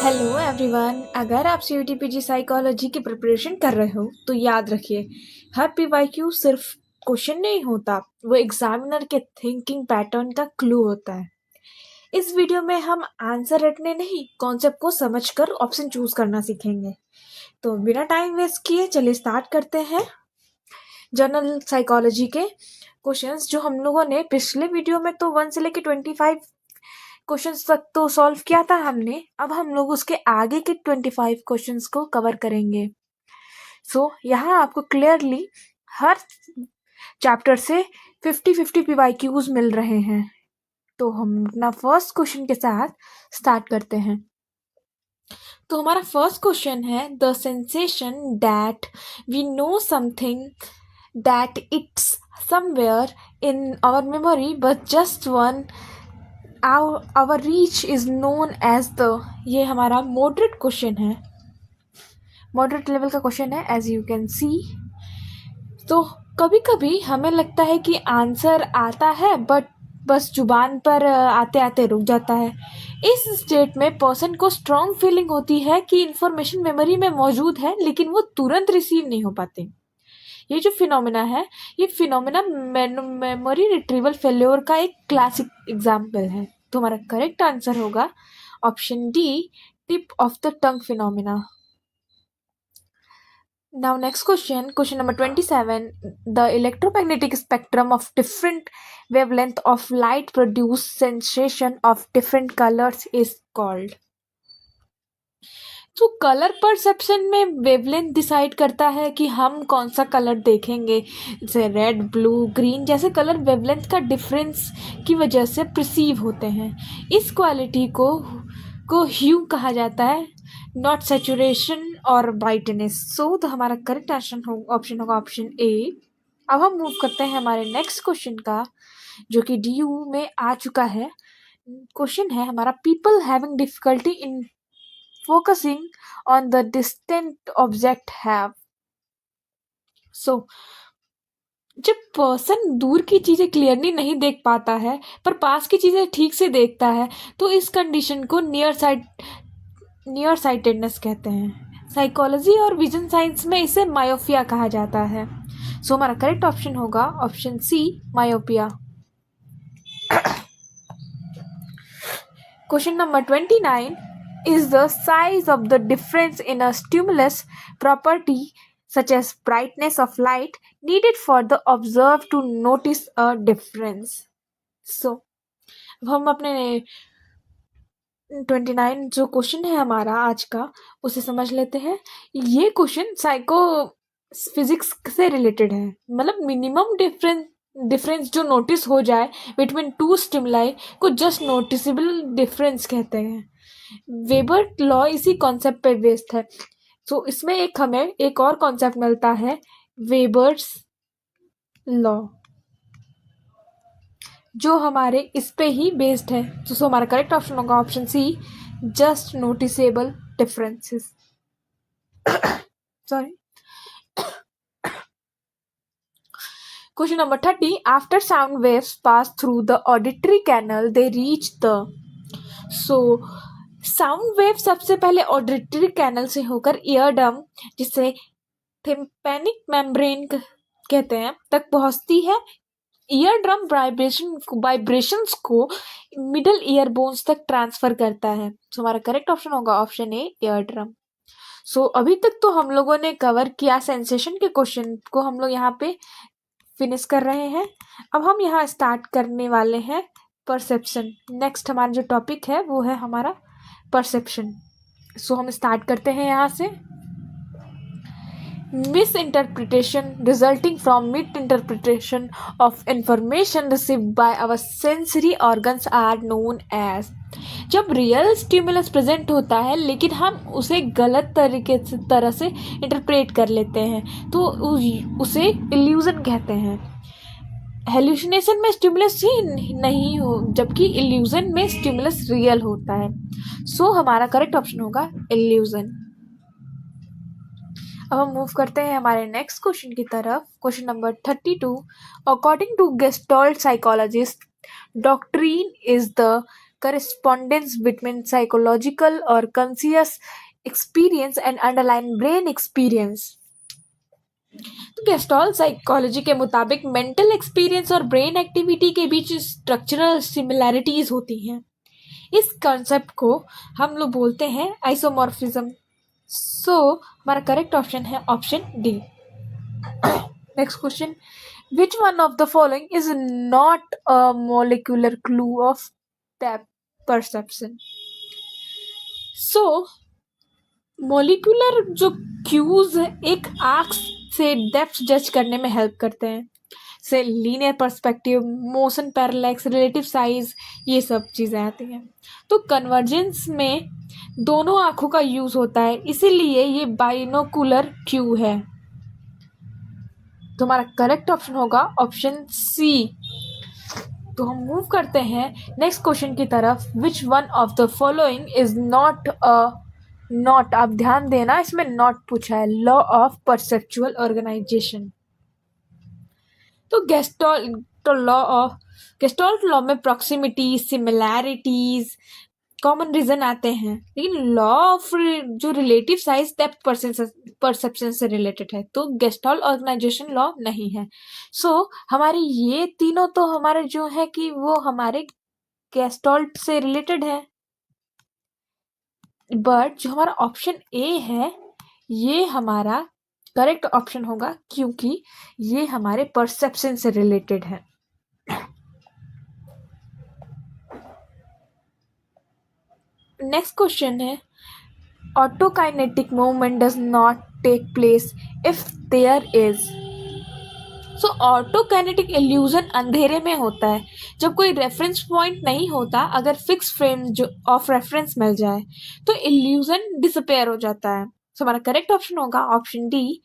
Hello everyone. अगर आप CUT PG psychology की प्रिपरेशन कर रहे हो तो याद रखिए, हर पीवाईक्यू सिर्फ क्वेश्चन नहीं होता, वो एग्जामिनर के थिंकिंग पैटर्न का क्लू होता है। इस वीडियो में हम आंसर रटने नहीं, कॉन्सेप्ट को समझकर ऑप्शन चूज करना सीखेंगे। तो बिना टाइम वेस्ट किए चलिए स्टार्ट करते हैं। जनरल साइकोलॉजी के क्वेश्चंस जो हम लोगों ने पिछले वीडियो में तो 1 से लेकर 25 क्वेश्चंस तक तो सॉल्व किया था हमने। अब हम लोग उसके आगे के 25 क्वेश्चंस को कवर करेंगे। यहाँ आपको क्लियरली हर चैप्टर से 50-50 पीवाईक्यूज मिल रहे हैं। तो हम अपना फर्स्ट क्वेश्चन के साथ स्टार्ट करते हैं। तो हमारा फर्स्ट क्वेश्चन है, the sensation that we know something that it's somewhere in our memory but just वन our reach is known as the, ये हमारा मॉडरेट क्वेश्चन है, मॉडरेट लेवल का क्वेश्चन है एज यू कैन सी। तो कभी कभी हमें लगता है कि आंसर आता है बट बस जुबान पर आते आते रुक जाता है। इस स्टेट में पर्सन को स्ट्रॉन्ग फीलिंग होती है कि इंफॉर्मेशन मेमोरी में मौजूद है लेकिन वो तुरंत रिसीव नहीं हो पाते। ये जो फिनोमिना है, ये फिनोमिना मेमोरी रिट्रीवल फेल्योर का एक क्लासिक एग्जाम्पल है। तो हमारा करेक्ट आंसर होगा option D, tip of the tongue phenomena. Now next question number 27. The electromagnetic spectrum of different wavelength of light produce sensation of different colors is called. तो colour perception में wavelength decide करता है कि हम कौन सा colour देखेंगे। जैसे रेड, ब्लू, ग्रीन जैसे कलर वेवलेंथ का डिफरेंस की वजह से परसीव होते हैं। इस क्वालिटी को ह्यू कहा जाता है, नॉट सैचुरेशन और ब्राइटनेस। तो हमारा करेक्ट ऑप्शन होगा ऑप्शन ए। अब हम मूव करते हैं हमारे नेक्स्ट क्वेश्चन का, जो कि DU में आ चुका है। क्वेश्चन है हमारा, people having difficulty in focusing on the distant object have. जब पर्सन दूर की चीजें क्लियरली नहीं देख पाता है पर पास की चीजें ठीक से देखता है तो इस कंडीशन को नियर साइटेडनेस कहते हैं। साइकोलॉजी और विजन साइंस में इसे मायोपिया कहा जाता है। हमारा करेक्ट ऑप्शन होगा option C, myopia. Question number 29 is the size of the difference in a stimulus property such as brightness of light needed for the observer to notice a difference. अब हम अपने 29 जो question है हमारा आज का उसे समझ लेते हैं। ये क्वेश्चन साइको फिजिक्स से रिलेटेड है, मतलब मिनिमम डिफरेंस जो नोटिस हो जाए बिटवीन टू स्टिमुलाई को जस्ट नोटिसेबल डिफरेंस कहते हैं। वेबर लॉ इसी कॉन्सेप्ट पे बेस्ड है। इसमें हमें एक और कॉन्सेप्ट मिलता है, वेबर्स लॉ, जो हमारे इस पे ही बेस्ड है। हमारा करेक्ट ऑप्शन होगा option C, just noticeable differences. Sorry. Question number 30. After sound waves pass through the auditory canal they reach the. Sound wave सबसे पहले ऑडिटरी कैनल से होकर ईयरडम, जिसे टिम्पैनिक मेम्ब्रेन कहते हैं, तक पहुंचती है। ईयरड्रम वाइब्रेशंस को मिडल ईयर बोन्स तक ट्रांसफर करता है। हमारा करेक्ट ऑप्शन होगा ऑप्शन ए, ईयरड्रम। अभी तक तो हम लोगों ने कवर किया सेंसेशन के क्वेश्चन को, हम लोग यहाँ पे फिनिश कर रहे हैं। अब हम यहाँ स्टार्ट करने वाले हैं परसेप्शन। नेक्स्ट हमारा जो टॉपिक है वो है हमारा परसेप्शन। हम स्टार्ट करते हैं यहाँ से। Misinterpretation resulting from mid interpretation of information received by our sensory organs are known as. जब रियल स्टिमुलस प्रेजेंट होता है लेकिन हम उसे गलत तरह से इंटरप्रेट कर लेते हैं तो उसे इल्यूजन कहते हैं। हेल्यूसिनेशन में स्टिमुलस ही नहीं हो, जबकि इल्यूजन में स्टिमुलस रियल होता है। हमारा करेक्ट ऑप्शन होगा इल्यूजन। अब हम मूव करते हैं हमारे नेक्स्ट क्वेश्चन की तरफ। Question number 32. According to gestalt psychologist, doctrine is the correspondence between psychological or conscious experience and underlying brain experience. तो गेस्टॉल साइकोलॉजी के मुताबिक मेंटल एक्सपीरियंस और ब्रेन एक्टिविटी के बीच स्ट्रक्चरल सिमिलैरिटीज होती हैं। इस कॉन्सेप्ट को हम लोग बोलते हैं आइसोमॉर्फिज्म। सो हमारा करेक्ट ऑप्शन है option D. Next question, which one of the following is not a molecular clue of depth perception? So molecular जो क्यूज एक आंख से डेप्थ जज करने में हेल्प करते हैं, से linear perspective, motion parallax, relative size, ये सब चीज़ें आती हैं। तो कन्वर्जेंस में दोनों आंखों का यूज होता है, इसीलिए ये बाइनोकुलर क्यू है। तो हमारा करेक्ट ऑप्शन होगा ऑप्शन सी। तो हम मूव करते हैं नेक्स्ट क्वेश्चन की तरफ। विच one of the following is not not, आप ध्यान देना, इसमें नॉट पूछा है, लॉ ऑफ परसेप्चुअल ऑर्गेनाइजेशन। तो गेस्टॉल्ट लॉ में प्रॉक्सिमिटी, सिमिलैरिटीज, कॉमन रीजन आते हैं, लेकिन लॉ ऑफ जो रिलेटिव साइज डेप्थ परसेप्शन से रिलेटेड है, तो गेस्टॉल्ट ऑर्गेनाइजेशन लॉ नहीं है। सो हमारे ये तीनों तो हमारे जो है कि वो हमारे गेस्टॉल्ट से रिलेटेड है, बट जो हमारा ऑप्शन ए है ये हमारा करेक्ट ऑप्शन होगा, क्योंकि ये हमारे परसेप्शन से रिलेटेड है। नेक्स्ट क्वेश्चन है, autokinetic movement does not take place if there is. So autokinetic illusion अंधेरे में होता है जब कोई रेफरेंस पॉइंट नहीं होता। अगर फिक्स फ्रेम जो ऑफ रेफरेंस मिल जाए तो इल्यूजन डिसअपेयर हो जाता है। सो हमारा करेक्ट ऑप्शन होगा option D,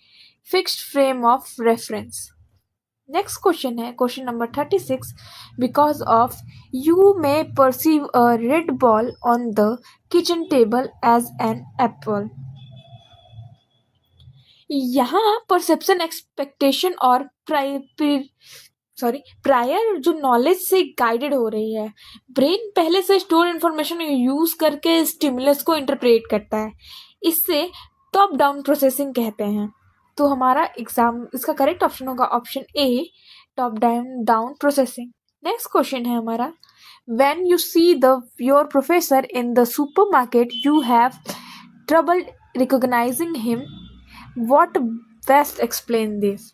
fixed frame of reference. Next question है question number 36, because of you may perceive a red ball on the kitchen table as an apple. यहाँ परसेप्शन, एक्सपेक्टेशन और prior जो knowledge से guided हो रही है। Brain पहले से स्टोर इन्फॉर्मेशन यूज करके स्टिमुलस को इंटरप्रेट करता है, इससे टॉप डाउन प्रोसेसिंग कहते हैं। तो हमारा इसका करेक्ट ऑप्शन होगा option A, top down processing. Next question है हमारा, when you see your professor in the supermarket you have trouble recognizing him, what best explain this.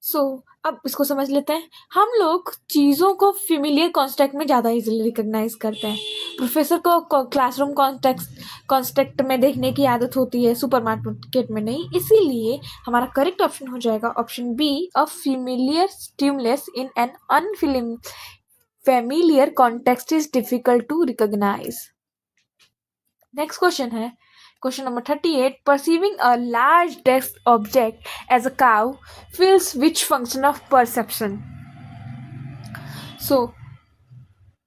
So अब इसको समझ लेते हैं। हम लोग चीज़ों को फेमिलियर कॉन्टेक्स्ट में ज़्यादा इजीली रिकॉग्नाइज करते हैं। प्रोफेसर को क्लासरूम कॉन्टेक्स्ट में देखने की आदत होती है, सुपरमार्केट में नहीं। इसीलिए हमारा करेक्ट ऑप्शन हो जाएगा option B, a familiar stimulus in an unfamiliar context is difficult to recognise. Next question है question number 38, perceiving a large text object as a cow fills which function of perception? So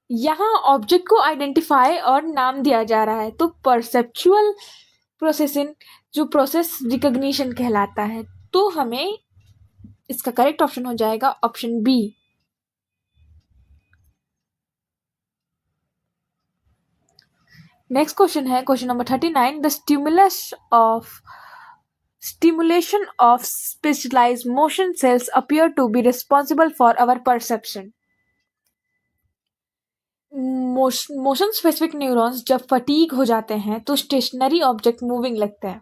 यहाँ object को identify और नाम दिया जा रहा है, तो परसेप्चुअल प्रोसेसिंग जो प्रोसेस रिकॉग्निशन कहलाता है। तो हमें इसका करेक्ट ऑप्शन हो जाएगा ऑप्शन बी। नेक्स्ट क्वेश्चन है question number 39, the stimulation of specialized motion cells appear to be responsible for our perception. Motion specific neurons जब फटीग हो जाते हैं तो स्टेशनरी ऑब्जेक्ट मूविंग लगते हैं।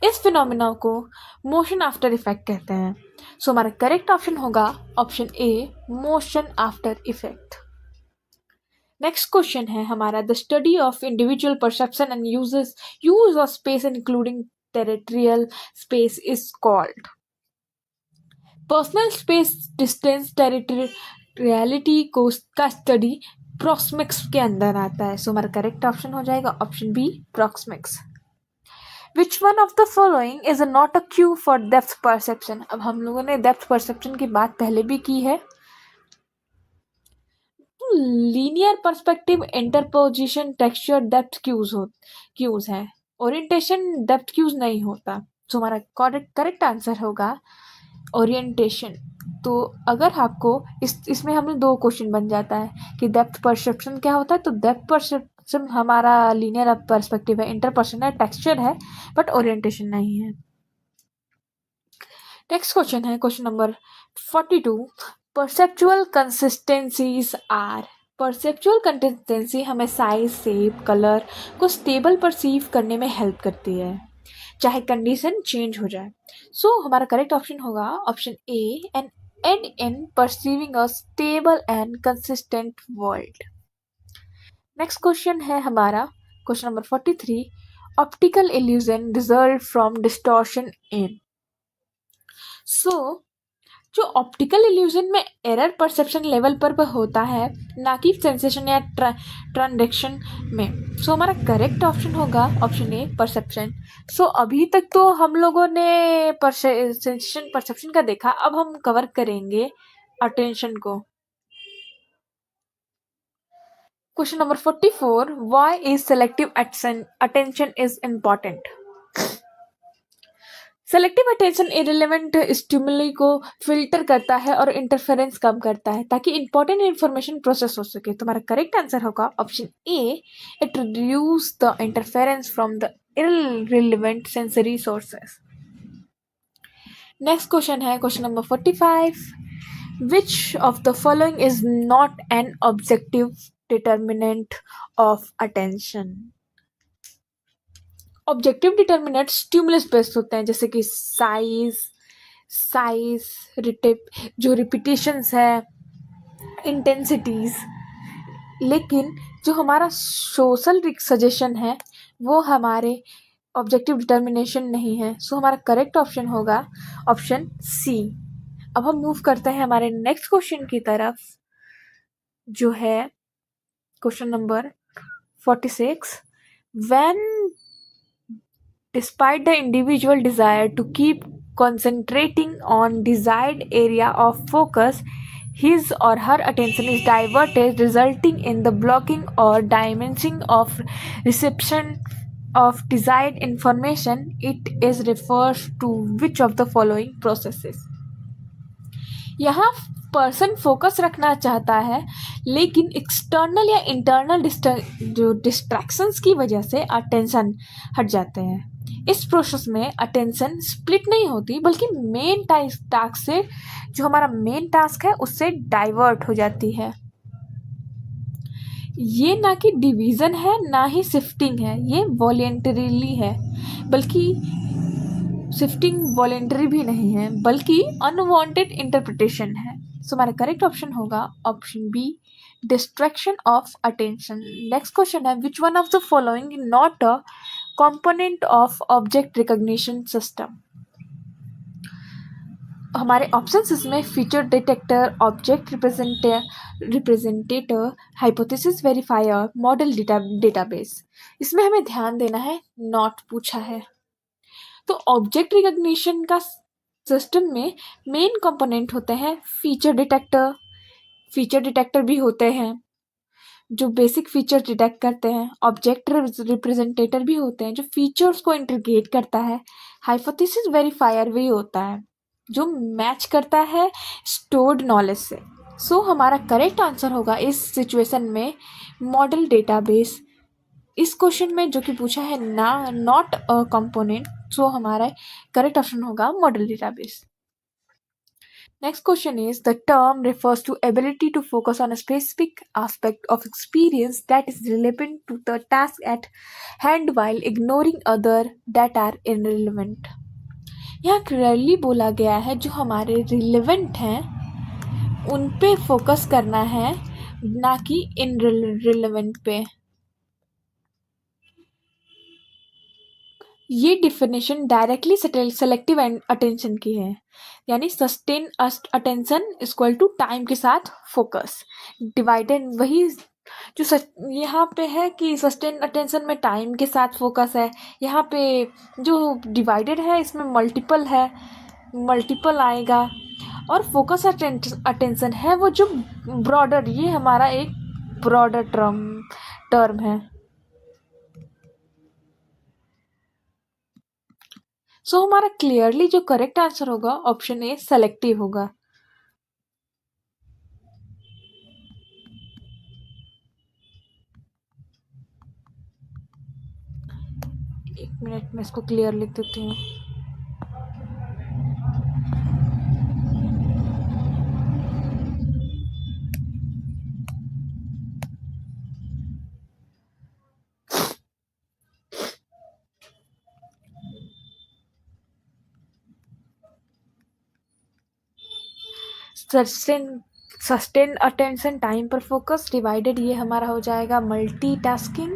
इस फिनोमिना को मोशन आफ्टर इफेक्ट कहते हैं। सो हमारा करेक्ट ऑप्शन होगा ऑप्शन ए, motion after effect. Next question है हमारा, the study of individual perception and use of space including territorial space is called. Personal space distance territoriality को का स्टडी प्रॉक्सिमिक्स के अंदर आता है। सो हमारा करेक्ट ऑप्शन हो जाएगा option B, proxemics. Which one of the following is not a cue for depth perception. अब हम लोगों ने डेप्थ परसेप्शन की बात पहले भी की है। Linear perspective, interposition, texture depth cues है। ओरिएंटेशन डेप्थ क्यूज नहीं होता। तो हमारा करेक्ट आंसर होगा ओरिएंटेशन। तो अगर आपको इसमें हमें 2 क्वेश्चन बन जाता है कि डेप्थ परसेप्शन क्या होता है। तो डेप्थ परसेप्शन हमारा लीनियर पर्सपेक्टिव है, इंटरपर्सनल टेक्सचर है, बट ओरिएंटेशन नहीं है। नेक्स्ट क्वेश्चन है question number 42। Perceptual consistencies are. Perceptual consistency हमें साइज, शेप, कलर को स्टेबल परसीव करने में हेल्प करती है, चाहे कंडीशन चेंज हो जाए। हमारा करेक्ट ऑप्शन होगा option A, an aid in perceiving a stable and consistent world. Next question है हमारा question number 43। Optical illusion result from distortion in. जो ऑप्टिकल इल्यूजन में एरर परसेप्शन लेवल पर होता है, ना कि सेंसेशन या ट्रांजेक्शन में। हमारा करेक्ट ऑप्शन होगा ऑप्शन ए, परसेप्शन। अभी तक तो हम लोगों ने सेंसेशन परसेप्शन का देखा, अब हम कवर करेंगे अटेंशन को। Question number 44। Why is selective attention is important. Selective attention irrelevant stimuli को फिल्टर करता है और इंटरफेरेंस कम करता है, ताकि इंपॉर्टेंट इंफॉर्मेशन प्रोसेस हो सके। तुम्हारा करेक्ट आंसर होगा option A, it reduce the interference from the irrelevant sensory sources. Next question है question number 45। Which of the following is not an objective determinant of attention? Objective determinant stimulus based होते हैं, जैसे कि size, जो repetitions है, intensities. लेकिन जो हमारा सोशल सजेशन है वो हमारे ऑब्जेक्टिव डिटर्मिनेशन नहीं है। हमारा करेक्ट ऑप्शन होगा ऑप्शन सी। अब हम मूव करते हैं हमारे नेक्स्ट क्वेश्चन की तरफ, जो है question number 46। When despite the individual desire to keep concentrating on desired area of focus, his or her attention is diverted, resulting in the blocking or diminishing of reception of desired information. It is refers to which of the following processes? यहाँ person focus रखना चाहता है, लेकिन external या internal जो distractions की वजह से अटेंशन हट जाते हैं। इस प्रोसेस में अटेंशन स्प्लिट नहीं होती, बल्कि मेन टास्क से, जो हमारा मेन टास्क है, उससे डाइवर्ट हो जाती है। ये ना कि डिवीज़न है, ना ही शिफ्टिंग है, ये वॉलेंटरीली है, बल्कि शिफ्टिंग वॉलेंटरी भी नहीं है, बल्कि अनवांटेड इंटरप्रिटेशन है। हमारा करेक्ट ऑप्शन होगा option B, distraction of attention. Next question है which one of the following not a component of object recognition system. हमारे ऑप्शंस इसमें feature detector, object representator, hypothesis verifier, model database. इसमें हमें ध्यान देना है, नॉट पूछा है। तो ऑब्जेक्ट रिकॉग्निशन का सिस्टम में मेन कंपोनेंट होते हैं फीचर डिटेक्टर भी होते हैं जो बेसिक फीचर डिटेक्ट करते हैं, ऑब्जेक्ट रिप्रेजेंटेटर भी होते हैं जो फीचर्स को इंटीग्रेट करता है, हाइपोथेसिस वेरीफायर भी होता है जो मैच करता है स्टोर्ड नॉलेज से। हमारा करेक्ट आंसर होगा इस सिचुएशन में मॉडल डेटाबेस। इस क्वेश्चन में जो कि पूछा है ना नॉट अ कंपोनेंट, हमारा करेक्ट ऑप्शन होगा model database. Next question is, the term refers to ability to focus on a specific aspect of experience that is relevant to the task at hand while ignoring other that are irrelevant. यहाँ clearly बोला गया है जो हमारे relevant हैं उन पे focus करना है, ना कि इनरिलेवेंट पे। ये डिफिनेशन डायरेक्टली सेलेक्टिव अटेंशन की है, यानी sustain attention equal to time के साथ फोकस डिवाइडेड। वही जो यहाँ पे है कि सस्टेन अटेंशन में टाइम के साथ फोकस है, यहाँ पे जो डिवाइडेड है इसमें मल्टीपल आएगा। और फोकस अटेंशन है वो जो ब्रॉडर, ये हमारा एक ब्रॉडर टर्म है। हमारा क्लियरली जो करेक्ट आंसर होगा ऑप्शन ए, सेलेक्टिव होगा। एक मिनट में इसको क्लियर लिख देती हूँ। सस्टेन अटेंशन, टाइम पर फोकस, डिवाइडेड, ये हमारा हो जाएगा मल्टीटास्किंग।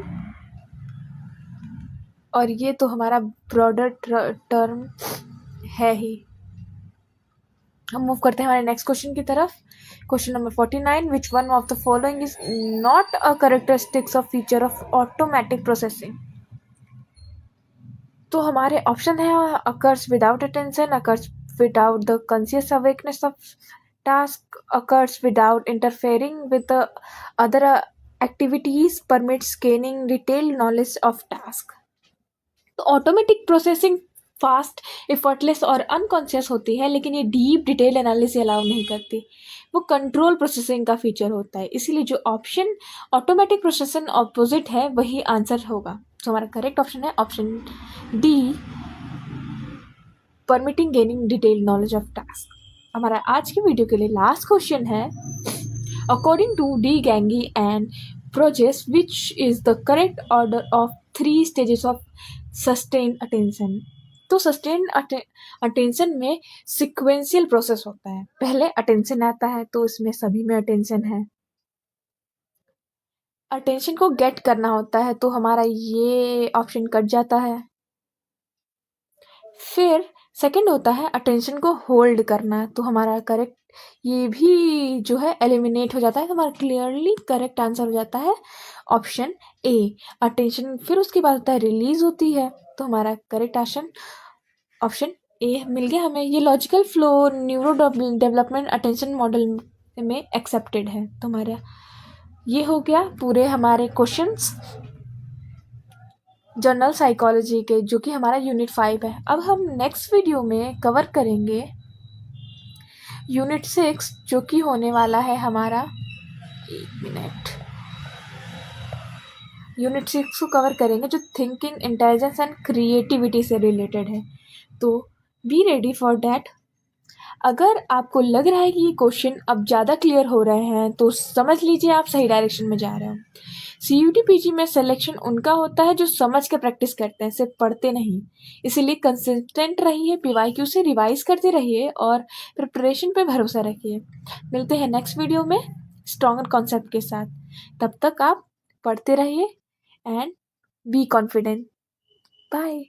और ये तो हमारा ब्रॉडर टर्म है ही। हम मूव करते हैं हमारे नेक्स्ट क्वेश्चन की तरफ। Question number 49, which one of the following is not a characteristics of feature of automatic processing. तो हमारे ऑप्शन है occurs without attention, occurs without the conscious awakeness of task, occurs without interfering with the other activities, permits gaining detailed knowledge of task। तो automatic processing fast, effortless और unconscious होती है, लेकिन ये deep detail analysis allow नहीं करती। वो control processing का फीचर होता है, इसीलिए जो ऑप्शन ऑटोमेटिक प्रोसेसिंग ऑपोजिट है वही आंसर होगा। तो हमारा करेक्ट ऑप्शन है option D, permitting gaining detailed knowledge of task. हमारा आज की वीडियो के लिए लास्ट क्वेश्चन है, according to DeGangi and Porges which is the correct order of 3 stages of sustain attention. तो सस्टेन अटेंशन में sequential process होता है, पहले अटेंशन आता है, तो इसमें सभी में अटेंशन है। अटेंशन को गेट करना होता है, तो हमारा ये ऑप्शन कट जाता है। फिर सेकंड होता है अटेंशन को होल्ड करना, तो हमारा करेक्ट ये भी जो है एलिमिनेट हो जाता है, तो हमारा क्लियरली करेक्ट आंसर हो जाता है ऑप्शन ए, अटेंशन। फिर उसके बाद होता है रिलीज होती है, तो हमारा करेक्ट आंसर ऑप्शन ए मिल गया हमें। ये logical flow neuro development attention model में एक्सेप्टेड है। तो हमारा ये हो गया पूरे हमारे क्वेश्चंस जनरल साइकोलॉजी के, जो कि हमारा यूनिट 5 है। अब हम नेक्स्ट वीडियो में कवर करेंगे यूनिट 6, जो कि होने वाला है हमारा, एक मिनट, यूनिट 6 को कवर करेंगे जो थिंकिंग, इंटेलिजेंस एंड क्रिएटिविटी से रिलेटेड है। तो बी रेडी फॉर डैट। अगर आपको लग रहा है कि ये क्वेश्चन अब ज़्यादा क्लियर हो रहे हैं, तो समझ लीजिए आप सही डायरेक्शन में जा रहे हो। CUT-PG में सिलेक्शन उनका होता है जो समझ के प्रैक्टिस करते हैं, सिर्फ पढ़ते नहीं। इसीलिए कंसिस्टेंट रहिए, PYQ से रिवाइज करते रहिए और प्रिपरेशन पे भरोसा रखिए। मिलते हैं नेक्स्ट वीडियो में स्ट्रॉन्गर कॉन्सेप्ट के साथ। तब तक आप पढ़ते रहिए एंड बी कॉन्फिडेंट। बाय।